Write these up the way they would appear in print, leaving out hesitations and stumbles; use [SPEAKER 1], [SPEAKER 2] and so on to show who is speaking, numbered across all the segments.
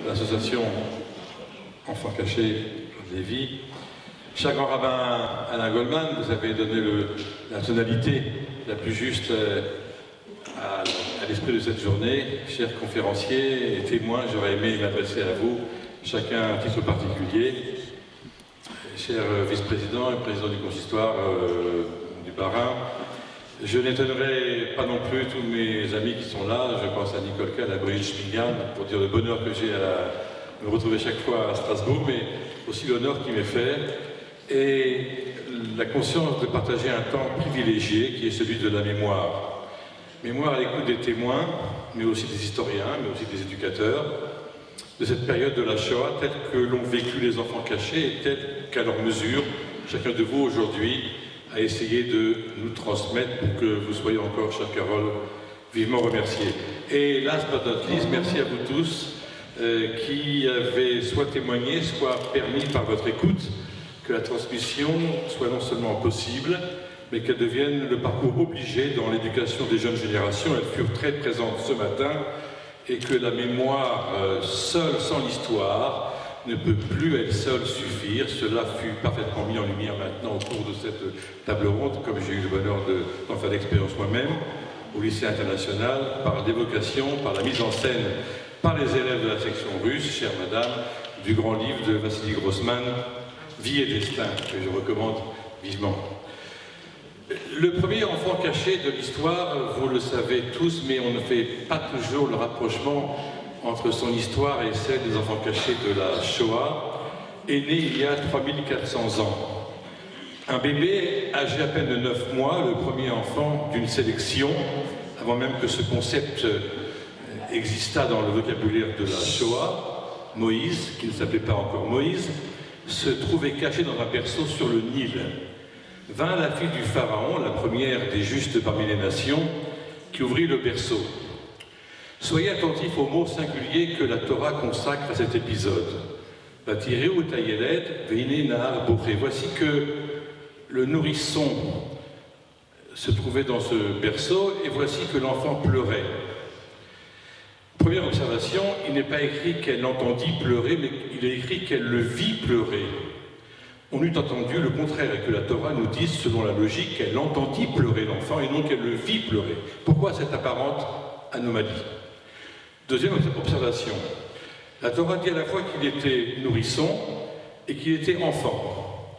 [SPEAKER 1] l'association Enfants Cachés des Vies. Cher grand rabbin Alain Goldman, vous avez donné la tonalité la plus juste à l'esprit de cette journée. Chers conférenciers et témoins, j'aurais aimé m'adresser à vous, chacun à un titre particulier. Cher vice-président et président du consistoire du Bas-Rhin, je n'étonnerai pas non plus tous mes amis qui sont là, je pense à Nicole Kahl, à Brigitte Schmigan, pour dire le bonheur que j'ai à me retrouver chaque fois à Strasbourg, mais aussi l'honneur qui m'est fait, et la conscience de partager un temps privilégié qui est celui de la mémoire. Mémoire à l'écoute des témoins, mais aussi des historiens, mais aussi des éducateurs, de cette période de la Shoah, telle que l'ont vécu les enfants cachés, et telle qu'à leur mesure, chacun de vous aujourd'hui a essayé de nous transmettre pour que vous soyez encore, chère Carole, vivement remerciés. Et last but not least, merci à vous tous qui avez soit témoigné, soit permis par votre écoute que la transmission soit non seulement possible, mais qu'elle devienne le parcours obligé dans l'éducation des jeunes générations. Elles furent très présentes ce matin, et que la mémoire seule, sans l'histoire, ne peut plus elle seule suffire. Cela fut parfaitement mis en lumière maintenant au cours de cette table ronde, comme j'ai eu le bonheur d'en faire l'expérience moi-même, au lycée international, par l'évocation, par la mise en scène, par les élèves de la section russe, chère madame, du grand livre de Vassili Grossman, Vie et destin, que je recommande vivement. Le premier enfant caché de l'histoire, vous le savez tous, mais on ne fait pas toujours le rapprochement entre son histoire et celle des enfants cachés de la Shoah, est né il y a 3400 ans. Un bébé âgé à peine de 9 mois, le premier enfant d'une sélection, avant même que ce concept existât dans le vocabulaire de la Shoah, Moïse, qui ne s'appelait pas encore Moïse, se trouvait caché dans un berceau sur le Nil. Vint la fille du Pharaon, la première des justes parmi les nations, qui ouvrit le berceau. Soyez attentifs aux mots singuliers que la Torah consacre à cet épisode. Vatireu Tayeled, Veine Nahar Boché. Voici que le nourrisson se trouvait dans ce berceau, et voici que l'enfant pleurait. Première observation, il n'est pas écrit qu'elle l'entendit pleurer, mais il est écrit qu'elle le vit pleurer. On eût entendu le contraire, et que la Torah nous dise, selon la logique, qu'elle entendit pleurer l'enfant et non qu'elle le vit pleurer. Pourquoi cette apparente anomalie? Deuxième observation, la Torah dit à la fois qu'il était nourrisson et qu'il était enfant.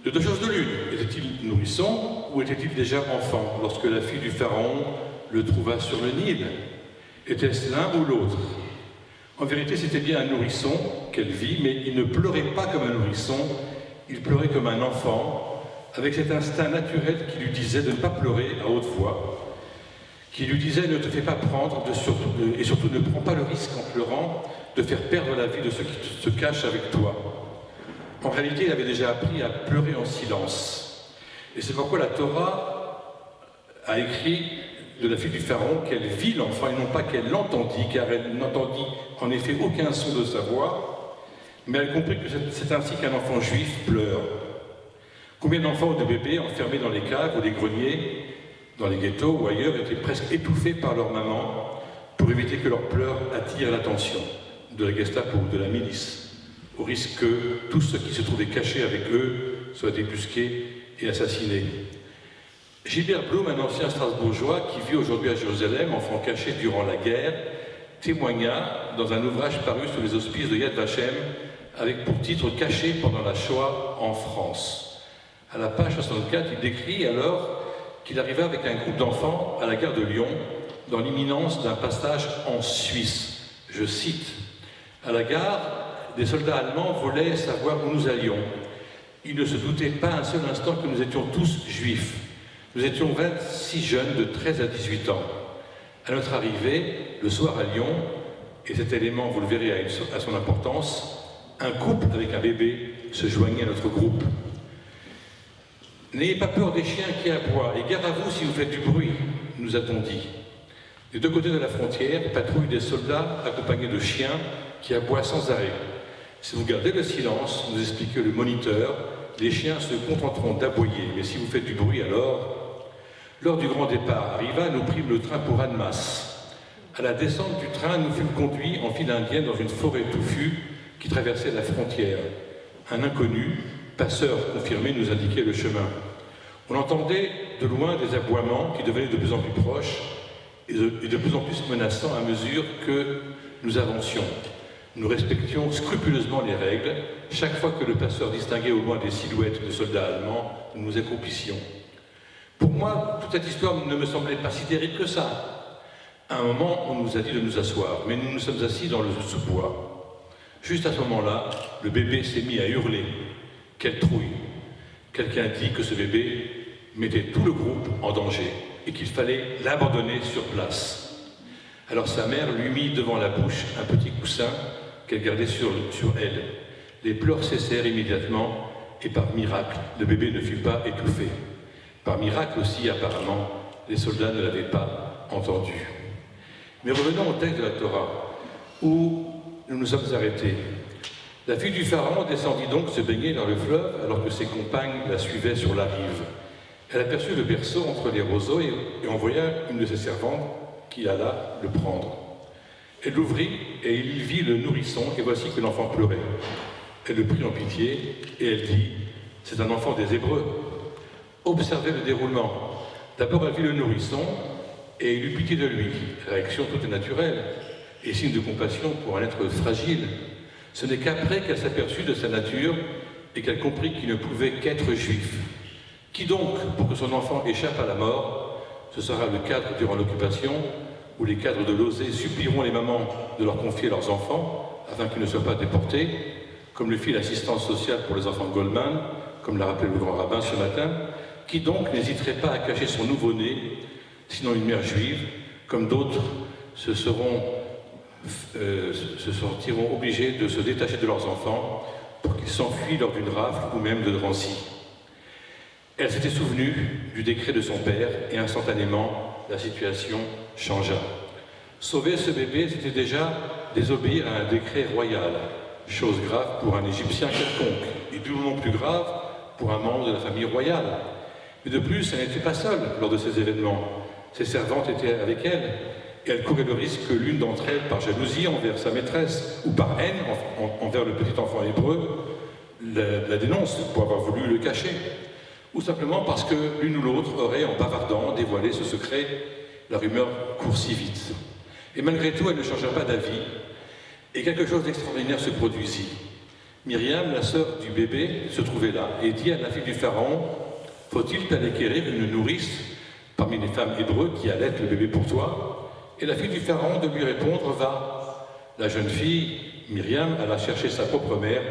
[SPEAKER 1] De deux choses de l'une, était-il nourrisson ou était-il déjà enfant lorsque la fille du Pharaon le trouva sur le Nil? Était-ce l'un ou l'autre? En vérité, c'était bien un nourrisson qu'elle vit, mais il ne pleurait pas comme un nourrisson, il pleurait comme un enfant, avec cet instinct naturel qui lui disait de ne pas pleurer à haute voix, qui lui disait ne te fais pas prendre, et surtout ne prends pas le risque en pleurant de faire perdre la vie de ceux qui se cachent avec toi. En réalité, il avait déjà appris à pleurer en silence. Et c'est pourquoi la Torah a écrit de la fille du Pharaon qu'elle vit l'enfant et non pas qu'elle l'entendit, car elle n'entendit en effet aucun son de sa voix, mais elle comprit que c'est ainsi qu'un enfant juif pleure. Combien d'enfants ou de bébés enfermés dans les caves ou les greniers, dans les ghettos ou ailleurs, étaient presque étouffés par leur maman pour éviter que leurs pleurs attirent l'attention de la Gestapo ou de la milice, au risque que tous ceux qui se trouvaient cachés avec eux soient débusqués et assassinés. Gilbert Blum, un ancien Strasbourgeois qui vit aujourd'hui à Jérusalem, enfant caché durant la guerre, témoigna dans un ouvrage paru sous les auspices de Yad Vashem avec pour titre « Caché pendant la Shoah en France ». À la page 64, il décrit alors qu'il arriva avec un groupe d'enfants à la gare de Lyon dans l'imminence d'un passage en Suisse. Je cite, « À la gare, des soldats allemands voulaient savoir où nous allions. Ils ne se doutaient pas un seul instant que nous étions tous juifs. Nous étions 26 jeunes de 13 à 18 ans. À notre arrivée, le soir à Lyon, et cet élément, vous le verrez, à son importance, un couple avec un bébé se joignait à notre groupe. N'ayez pas peur des chiens qui aboient, et gare à vous si vous faites du bruit, nous a-t-on dit. Des deux côtés de la frontière patrouillent des soldats accompagnés de chiens qui aboient sans arrêt. Si vous gardez le silence, nous expliquait le moniteur, les chiens se contenteront d'aboyer, mais si vous faites du bruit alors... L'heure du grand départ arriva, nous prîmes le train pour Annemasse. À la descente du train, nous fûmes conduits en file indienne dans une forêt touffue qui traversait la frontière. Un inconnu, passeur confirmé, nous indiquait le chemin. On entendait de loin des aboiements qui devenaient de plus en plus proches et de plus en plus menaçants à mesure que nous avancions. Nous respections scrupuleusement les règles. Chaque fois que le passeur distinguait au loin des silhouettes de soldats allemands, nous nous accroupissions. Pour moi, toute cette histoire ne me semblait pas si terrible que ça. À un moment, on nous a dit de nous asseoir, mais nous nous sommes assis dans le sous-bois. Juste à ce moment-là, le bébé s'est mis à hurler. Quelle trouille! Quelqu'un dit que ce bébé mettait tout le groupe en danger et qu'il fallait l'abandonner sur place. Alors sa mère lui mit devant la bouche un petit coussin qu'elle gardait sur elle. Les pleurs cessèrent immédiatement et par miracle, le bébé ne fut pas étouffé. Par miracle aussi, apparemment, les soldats ne l'avaient pas entendu. Mais revenons au texte de la Torah, où nous nous sommes arrêtés. La fille du pharaon descendit donc se baigner dans le fleuve alors que ses compagnes la suivaient sur la rive. Elle aperçut le berceau entre les roseaux et envoya une de ses servantes qui alla le prendre. Elle l'ouvrit et il vit le nourrisson et voici que l'enfant pleurait. Elle le prit en pitié et elle dit « C'est un enfant des Hébreux ». Observez le déroulement. D'abord elle vit le nourrisson et il eut pitié de lui. Réaction toute naturelle et signe de compassion pour un être fragile. Ce n'est qu'après qu'elle s'aperçut de sa nature et qu'elle comprit qu'il ne pouvait qu'être juif. Qui donc, pour que son enfant échappe à la mort, ce sera le cadre durant l'occupation, où les cadres de l'OSE supplieront les mamans de leur confier leurs enfants, afin qu'ils ne soient pas déportés, comme le fit l'assistance sociale pour les enfants Goldman, comme l'a rappelé le grand rabbin ce matin, qui donc n'hésiterait pas à cacher son nouveau-né, sinon une mère juive, comme d'autres se sentiront obligés de se détacher de leurs enfants pour qu'ils s'enfuient lors d'une rafle ou même de Drancy. Elle s'était souvenue du décret de son père et instantanément, la situation changea. Sauver ce bébé, c'était déjà désobéir à un décret royal, chose grave pour un Égyptien quelconque, et doublement plus grave pour un membre de la famille royale. Mais de plus, elle n'était pas seule lors de ces événements. Ses servantes étaient avec elle, et elle courait le risque que l'une d'entre elles, par jalousie envers sa maîtresse, ou par haine envers le petit enfant hébreu, la dénonce pour avoir voulu le cacher. Ou simplement parce que l'une ou l'autre aurait, en bavardant, dévoilé ce secret. La rumeur court si vite. Et malgré tout, elle ne changea pas d'avis, et quelque chose d'extraordinaire se produisit. Myriam, la sœur du bébé, se trouvait là, et dit à la fille du pharaon, « Faut-il t'acquérir une nourrice parmi les femmes hébreux qui allaitent le bébé pour toi ?» Et la fille du pharaon de lui répondre, « Va !» La jeune fille, Myriam, alla chercher sa propre mère,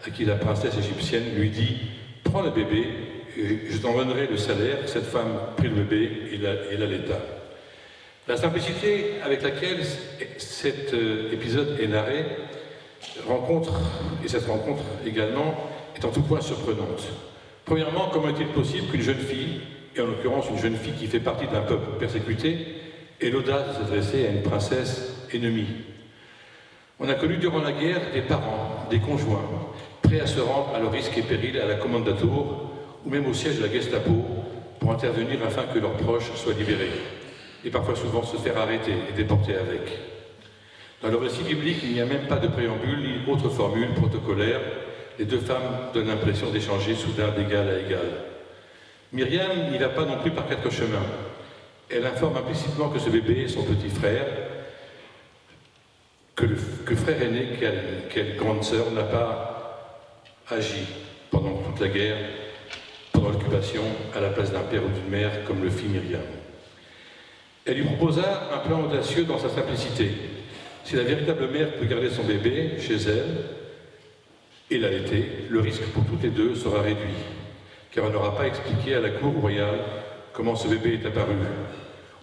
[SPEAKER 1] à qui la princesse égyptienne lui dit, « Prends le bébé, et je t'en donnerai le salaire. » Cette femme prit le bébé et l'allaita. La simplicité avec laquelle cet épisode est narré et cette rencontre également, est en tout point surprenante. Premièrement, comment est-il possible qu'une jeune fille, et en l'occurrence une jeune fille qui fait partie d'un peuple persécuté, ait l'audace de s'adresser à une princesse ennemie? On a connu durant la guerre des parents, des conjoints, prêts à se rendre à leur risque et péril à la Kommandantur, ou même au siège de la Gestapo, pour intervenir afin que leurs proches soient libérés, et parfois souvent se faire arrêter et déporter avec. Dans le récit biblique, il n'y a même pas de préambule ni autre formule protocolaire. Les deux femmes donnent l'impression d'échanger soudain d'égal à égal. Myriam n'y va pas non plus par quatre chemins. Elle informe implicitement que ce bébé est son petit frère, que frère aîné, quelle grande sœur n'a pas agi pendant toute la guerre, pendant l'occupation, à la place d'un père ou d'une mère, comme le fit Myriam. Elle lui proposa un plan audacieux dans sa simplicité. Si la véritable mère peut garder son bébé chez elle et l'allaiter, le risque pour toutes les deux sera réduit, car elle n'aura pas expliqué à la cour royale comment ce bébé est apparu.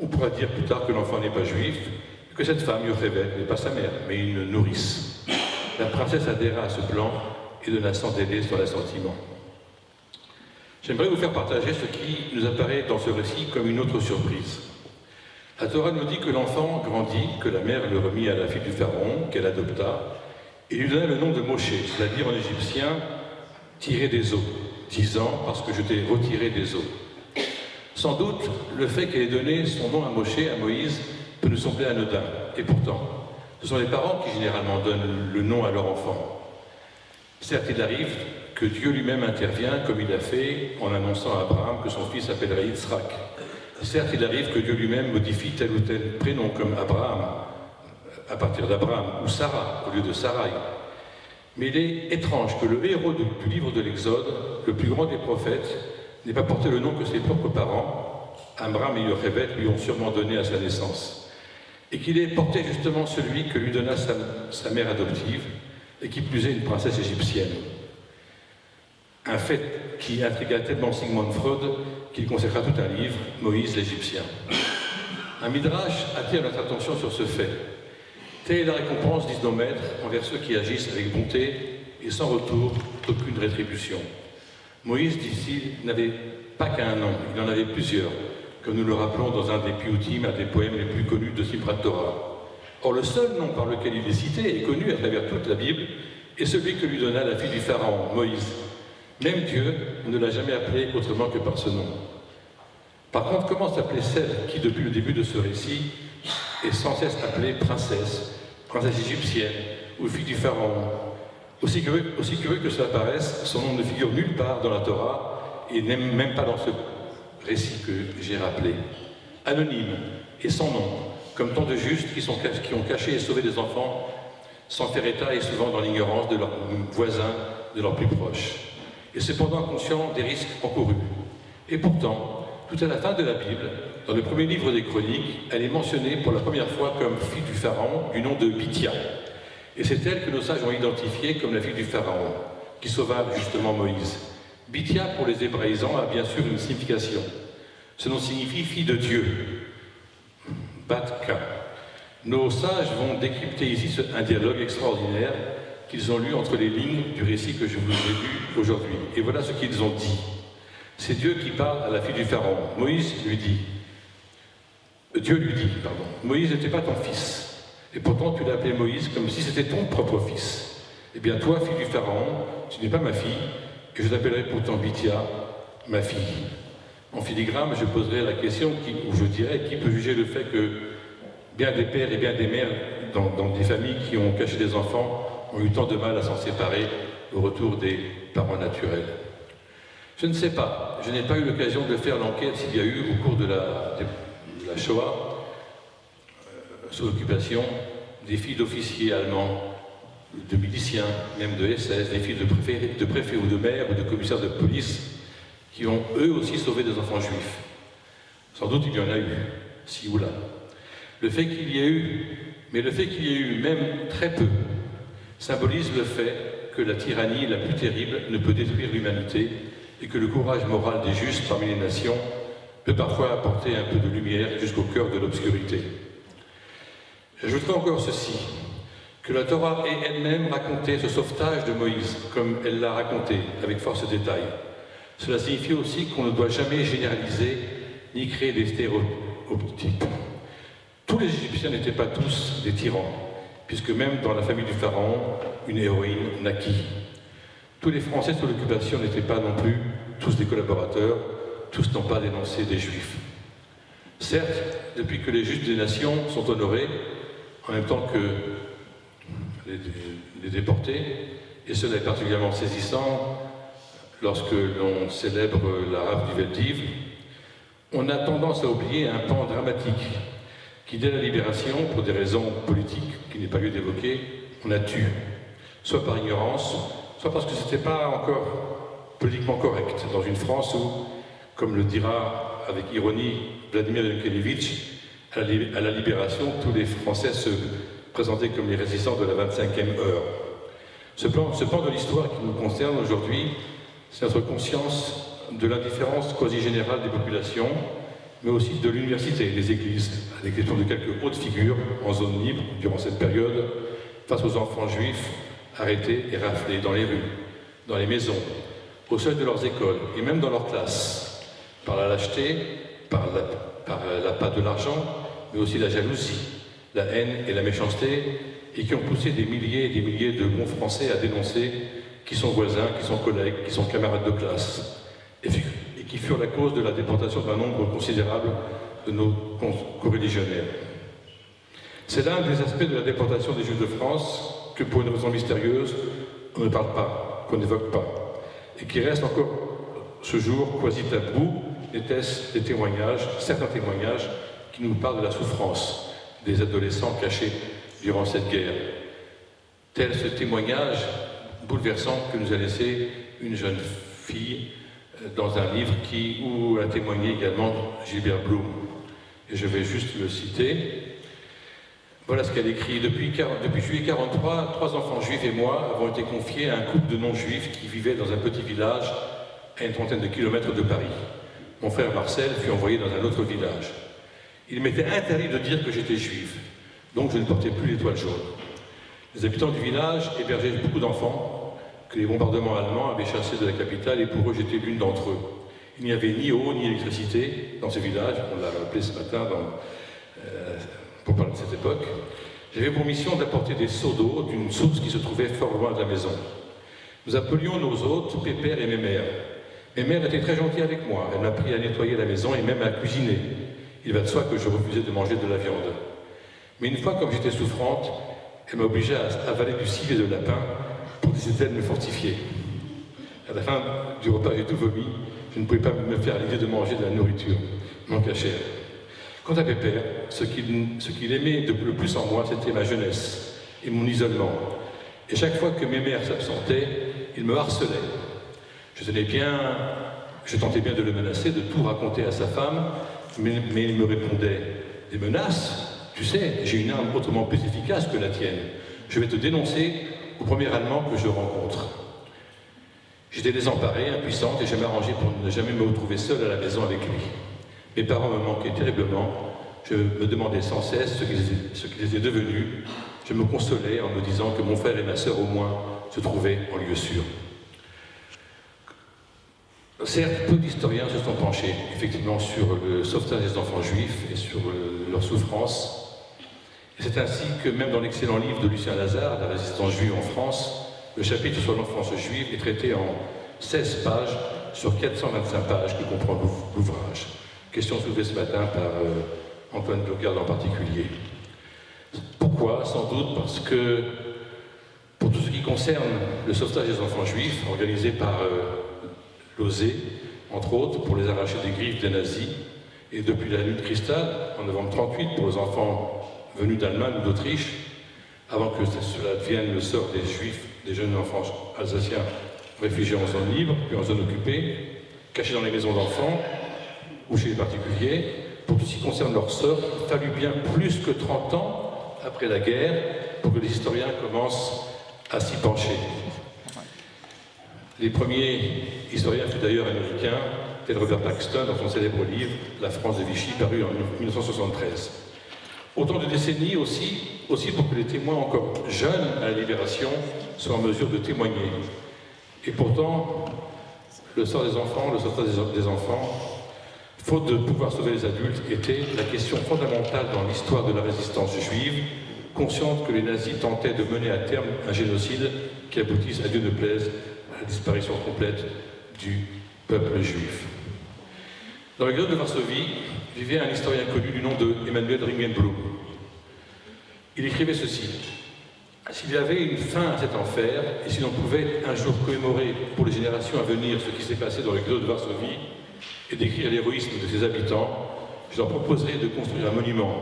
[SPEAKER 1] On pourra dire plus tard que l'enfant n'est pas juif, et que cette femme, Yocheved, n'est pas sa mère, mais une nourrice. La princesse adhéra à ce plan et donna sans délai son assentiment. J'aimerais vous faire partager ce qui nous apparaît dans ce récit comme une autre surprise. La Torah nous dit que l'enfant grandit, que la mère le remit à la fille du pharaon, qu'elle adopta, et lui donna le nom de Moshe, c'est-à-dire en égyptien « tiré des eaux », disant « parce que je t'ai retiré des eaux ». Sans doute, le fait qu'elle ait donné son nom à Moshe, à Moïse, peut nous sembler anodin. Et pourtant, ce sont les parents qui généralement donnent le nom à leur enfant. Certes, il arrive que Dieu lui-même intervient, comme il a fait en annonçant à Abraham que son fils s'appellerait Yitzhak. Certes, il arrive que Dieu lui-même modifie tel ou tel prénom, comme Abraham, à partir d'Abraham, ou Sarah, au lieu de Sarai. Mais il est étrange que le héros du livre de l'Exode, le plus grand des prophètes, n'ait pas porté le nom que ses propres parents, Amram et Yochebed, lui ont sûrement donné à sa naissance, et qu'il ait porté justement celui que lui donna sa mère adoptive, et qui plus est une princesse égyptienne. Un fait qui intrigua tellement Sigmund Freud qu'il consacra tout un livre, Moïse l'Égyptien. Un midrash attire notre attention sur ce fait. Telle est la récompense, disent nos maîtres, envers ceux qui agissent avec bonté et sans retour d'aucune rétribution. Moïse, dit-il, n'avait pas qu'un nom, il en avait plusieurs, comme nous le rappelons dans un des piyutim, un des poèmes les plus connus de Simchat Torah. Or, le seul nom par lequel il est cité et connu à travers toute la Bible est celui que lui donna la fille du Pharaon, Moïse. Même Dieu ne l'a jamais appelé autrement que par ce nom. Par contre, comment s'appelait celle qui, depuis le début de ce récit, est sans cesse appelée princesse égyptienne ou fille du Pharaon? Aussi curieux que cela paraisse, son nom ne figure nulle part dans la Torah et même pas dans ce récit que j'ai rappelé. Anonyme et sans nom, comme tant de justes qui ont caché et sauvé des enfants sans faire état et souvent dans l'ignorance de leurs voisins, de leurs plus proches. Et cependant conscient des risques encourus. Et pourtant, tout à la fin de la Bible, dans le premier livre des Chroniques, elle est mentionnée pour la première fois comme fille du Pharaon du nom de Bithia. Et c'est elle que nos sages ont identifiée comme la fille du Pharaon, qui sauva justement Moïse. Bithia, pour les hébraïsants, a bien sûr une signification. Ce nom signifie fille de Dieu. Batka. Nos sages vont décrypter ici un dialogue extraordinaire qu'ils ont lu entre les lignes du récit que je vous ai lu aujourd'hui. Et voilà ce qu'ils ont dit. C'est Dieu qui parle à la fille du Pharaon. Dieu lui dit, Moïse n'était pas ton fils, et pourtant tu l'as appelé Moïse comme si c'était ton propre fils. Eh bien toi, fille du Pharaon, tu n'es pas ma fille, et je t'appellerai pourtant Bithia, ma fille. En filigrane, je poserai la question, où je dirais, qui peut juger le fait que bien des pères et bien des mères dans des familles qui ont caché des enfants ont eu tant de mal à s'en séparer au retour des parents naturels. Je ne sais pas, je n'ai pas eu l'occasion de faire l'enquête s'il y a eu au cours de la Shoah, sous l'occupation, des filles d'officiers allemands, de miliciens, même de SS, des filles de préfets ou de maires ou de commissaires de police qui ont eux aussi sauvé des enfants juifs. Sans doute il y en a eu, ci ou là. Le fait qu'il y ait eu même très peu, symbolise le fait que la tyrannie la plus terrible ne peut détruire l'humanité et que le courage moral des justes parmi les nations peut parfois apporter un peu de lumière jusqu'au cœur de l'obscurité. J'ajouterai encore ceci, que la Torah ait elle-même raconté ce sauvetage de Moïse, comme elle l'a raconté, avec force détail. Cela signifie aussi qu'on ne doit jamais généraliser ni créer des stéréotypes. Tous les Égyptiens n'étaient pas tous des tyrans, puisque même dans la famille du Pharaon, une héroïne naquit. Tous les Français sous l'occupation n'étaient pas non plus tous des collaborateurs, tous n'ont pas dénoncé des Juifs. Certes, depuis que les justes des nations sont honorés, en même temps que les déportés, et cela est particulièrement saisissant lorsque l'on célèbre la rafle du Veldiv, on a tendance à oublier un pan dramatique qui, dès la libération, pour des raisons politiques qui n'est pas lieu d'évoquer, on a tué, soit par ignorance, soit parce que ce n'était pas encore politiquement correct, dans une France où, comme le dira avec ironie Vladimir Yankelevitch, à la libération, tous les Français se présentaient comme les résistants de la 25e heure. Ce pan de l'histoire qui nous concerne aujourd'hui, c'est notre conscience de l'indifférence quasi générale des populations, mais aussi de l'université et des églises, à l'exception de quelques hautes figures en zone libre durant cette période, face aux enfants juifs arrêtés et raflés dans les rues, dans les maisons, au seuil de leurs écoles et même dans leurs classes, par la lâcheté, par l'appât de l'argent, mais aussi la jalousie, la haine et la méchanceté, et qui ont poussé des milliers et des milliers de bons Français à dénoncer qui sont voisins, qui sont collègues, qui sont camarades de classe, et qui furent la cause de la déportation d'un nombre considérable de nos coreligionnaires. C'est l'un des aspects de la déportation des Juifs de France que, pour une raison mystérieuse, on ne parle pas, qu'on n'évoque pas, et qui reste encore ce jour quasi tabou, était-ce des témoignages, certains témoignages, qui nous parlent de la souffrance des adolescents cachés durant cette guerre. Tel ce témoignage bouleversant que nous a laissé une jeune fille dans un livre où a témoigné également Gilbert Blum. Et je vais juste le citer. Voilà ce qu'elle écrit. Depuis juillet 1943, 3 enfants juifs et moi avons été confiés à un couple de non-juifs qui vivaient dans un petit village à une trentaine de kilomètres de Paris. Mon frère Marcel fut envoyé dans un autre village. Il m'était interdit de dire que j'étais juif, donc je ne portais plus l'étoile jaune. Les habitants du village hébergeaient beaucoup d'enfants que les bombardements allemands avaient chassés de la capitale, et pour eux j'étais l'une d'entre eux. Il n'y avait ni eau ni électricité dans ce village, on l'a rappelé ce matin pour parler de cette époque. J'avais pour mission d'apporter des seaux d'eau d'une source qui se trouvait fort loin de la maison. Nous appelions nos hôtes Pépère et Mémère. Mémère était très gentille avec moi, elle m'a appris à nettoyer la maison et même à cuisiner. Il va de soi que je refusais de manger de la viande. Mais une fois, comme j'étais souffrante, elle m'obligeait à avaler du civet de lapin pour, disait-elle, me fortifier. À la fin du repas, j'ai tout vomi. Je ne pouvais pas me faire l'idée de manger de la nourriture, non cachère. Quant à Pépère, ce qu'il aimait le plus en moi, c'était ma jeunesse et mon isolement. Et chaque fois que mes mères s'absentaient, il me harcelait. Je tentais bien de le menacer, de tout raconter à sa femme, mais il me répondait « Des menaces? Tu sais, j'ai une arme autrement plus efficace que la tienne. Je vais te dénoncer au premier Allemand que je rencontre. » J'étais désemparée, impuissante, et je m'arrangeais pour ne jamais me retrouver seule à la maison avec lui. Mes parents me manquaient terriblement. Je me demandais sans cesse ce qu'ils étaient devenus. Je me consolais en me disant que mon frère et ma sœur, au moins, se trouvaient en lieu sûr. Certes, peu d'historiens se sont penchés, effectivement, sur le sauvetage des enfants juifs et sur leur souffrance. Et c'est ainsi que, même dans l'excellent livre de Lucien Lazare, La résistance juive en France, le chapitre sur l'enfance juive est traité en 16 pages sur 425 pages que comprend l'ouvrage. Question soulevée ce matin par Antoine Blogarde en particulier. Pourquoi? Sans doute parce que, pour tout ce qui concerne le sauvetage des enfants juifs, organisé par l'OSE, entre autres, pour les arracher des griffes des nazis, et depuis la nuit de cristal, en novembre 1938, pour les enfants venus d'Allemagne ou d'Autriche, avant que cela devienne le sort des juifs, des jeunes enfants alsaciens réfugiés en zone libre, puis en zone occupée, cachés dans les maisons d'enfants, ou chez les particuliers. Pour tout ce qui concerne leur sort, il a fallu bien plus que 30 ans après la guerre pour que les historiens commencent à s'y pencher. Les premiers historiens furent d'ailleurs américains, tel Robert Paxton dans son célèbre livre « La France de Vichy » paru en 1973. Autant de décennies aussi pour que les témoins encore jeunes à la Libération soient en mesure de témoigner. Et pourtant, le sort des enfants, le sauvetage des enfants, faute de pouvoir sauver les adultes, était la question fondamentale dans l'histoire de la résistance juive, consciente que les nazis tentaient de mener à terme un génocide qui aboutisse, à Dieu ne plaise, à la disparition complète du peuple juif. Dans le ghetto de Varsovie vivait un historien connu du nom de Emanuel Ringelblum. Il écrivait ceci: « S'il y avait une fin à cet enfer, et si l'on pouvait un jour commémorer pour les générations à venir ce qui s'est passé dans le ghetto de Varsovie, et décrire l'héroïsme de ses habitants, je leur proposerais de construire un monument,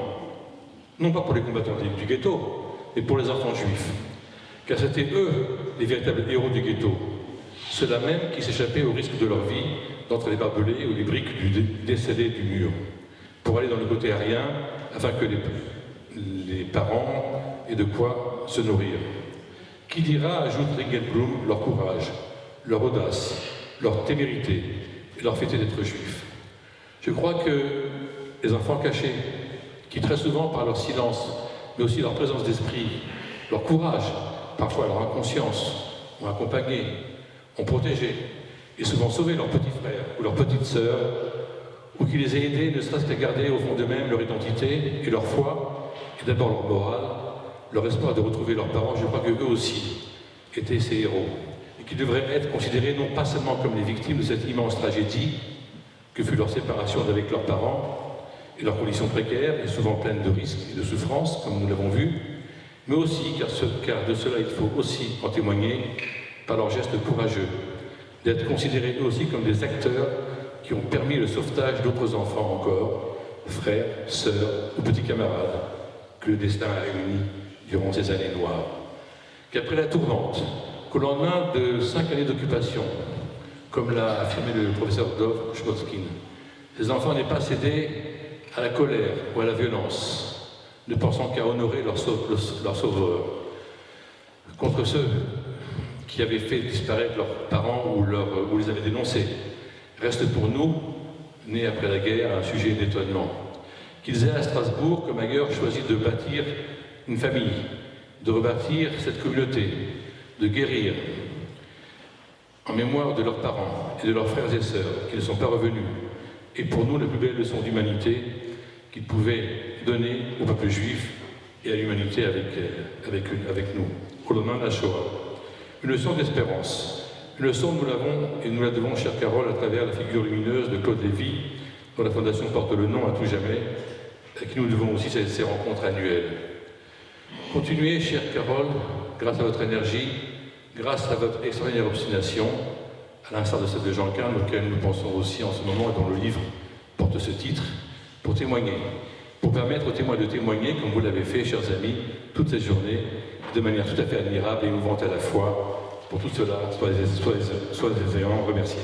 [SPEAKER 1] non pas pour les combattants du ghetto, mais pour les enfants juifs, car c'étaient eux les véritables héros du ghetto, ceux-là même qui s'échappaient au risque de leur vie d'entre les barbelés ou les briques du décellé du mur, pour aller dans le côté aérien, afin que les parents aient de quoi se nourrir. Qui dira, ajoute Ringelblum, leur courage, leur audace, leur témérité, et leur fierté d'être juifs. Je crois que les enfants cachés, qui très souvent par leur silence, mais aussi leur présence d'esprit, leur courage, parfois leur inconscience, ont accompagné, ont protégé, et souvent sauvé leurs petits frères ou leurs petites sœurs, ou qui les a aidés ne serait-ce qu'à garder au fond d'eux-mêmes leur identité et leur foi, et d'abord leur morale, leur espoir de retrouver leurs parents, je crois qu'eux aussi étaient ces héros, et qui devraient être considérés non pas seulement comme les victimes de cette immense tragédie que fut leur séparation d'avec leurs parents, et leurs conditions précaires et souvent pleines de risques et de souffrances, comme nous l'avons vu, mais aussi car de cela il faut aussi en témoigner par leurs gestes courageux, d'être considérés eux aussi comme des acteurs qui ont permis le sauvetage d'autres enfants encore, frères, sœurs ou petits camarades, que le destin a réunis durant ces années noires. Qu'après la tourmente, qu'au lendemain de 5 années d'occupation, comme l'a affirmé le professeur Dov Schmotskin, ces enfants n'aient pas cédé à la colère ou à la violence, ne pensant qu'à honorer leur sauveur, contre ceux qui avaient fait disparaître leurs parents ou les avaient dénoncés, reste pour nous, nés après la guerre, un sujet d'étonnement. Qu'ils aient à Strasbourg, comme ailleurs, choisi de bâtir une famille, de rebâtir cette communauté, de guérir en mémoire de leurs parents et de leurs frères et sœurs qui ne sont pas revenus, et pour nous la plus belle leçon d'humanité qu'ils pouvaient donner au peuple juif et à l'humanité avec nous, au lendemain de la Shoah. Une leçon d'espérance, une leçon nous l'avons et nous la devons, chère Carole, à travers la figure lumineuse de Claude Lévy, dont la Fondation porte le nom à tout jamais, à qui nous devons aussi ces rencontres annuelles. Continuez, chère Carole, grâce à votre énergie, grâce à votre extraordinaire obstination, à l'instar de celle de Jean Carme, auquel nous pensons aussi en ce moment et dont le livre porte ce titre, pour témoigner, pour permettre aux témoins de témoigner, comme vous l'avez fait, chers amis, toutes ces journées, de manière tout à fait admirable et émouvante à la fois. Pour tout cela, soyez-en remerciés.